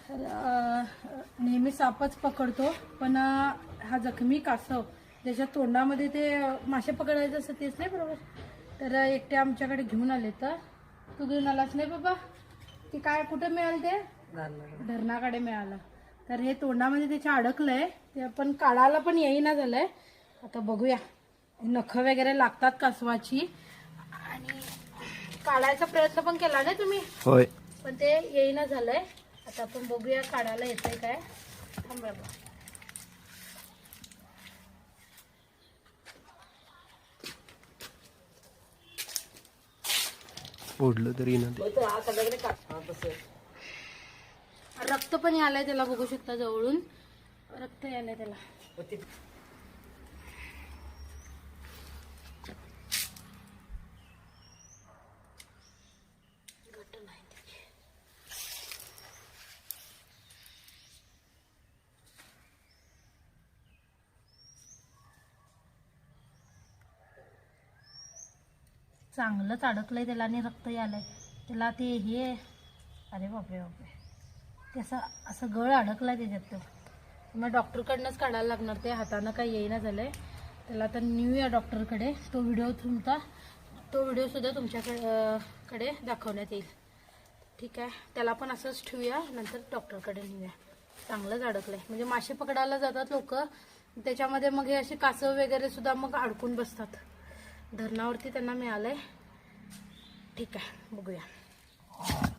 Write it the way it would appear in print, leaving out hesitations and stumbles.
नेहमी सापच पकडतो, पण हा जखमी कासव ज्याच्या तोंडामध्ये ते मासे पकडायचं असं तेच नाही बरोबर. तर एकटे आमच्याकडे घेऊन आले. तर तू घेऊन आलास नाही बाबा? ती काय कुठे मिळाल? ते धरणाकडे मिळालं. तर हे तोंडामध्ये त्याच्या अडकलंय, ते पण काढायला पण येईना झालंय. आता बघूया, नखं वगैरे लागतात कासवाची, आणि काढायचा प्रयत्न पण केला नाही तुम्ही? होय. पण ते येईना झालंय. आता आपण बघूया काढायला येतंय काय. थांब बाबा. ओढलं तरी ना ते. रक्त पण आलंय त्याला, बघू शकता जवळून रक्त आलंय त्याला. चांगलंच अडकलंय त्याला आणि रक्त आलंय त्याला. ते हे, अरे बापरे बापरे, ते असं गळ अडकलाय त्याच्यात. तो मग डॉक्टरकडनंच काढायला लागणार. ते हातानं काही येईना झालंय त्याला. तर नेऊया डॉक्टरकडे. तो व्हिडिओ सुद्धा तुमच्याकडे दाखवण्यात येईल. ठीक आहे, त्याला पण असंच ठेवूया, नंतर डॉक्टरकडे नेऊया. चांगलंच अडकलंय. म्हणजे मासे पकडायला जातात लोक, त्याच्यामध्ये मग हे असे कासव वगैरे सुद्धा मग अडकून बसतात. धरणावरती त्यांना मिळालंय. ठीक आहे, बघूया.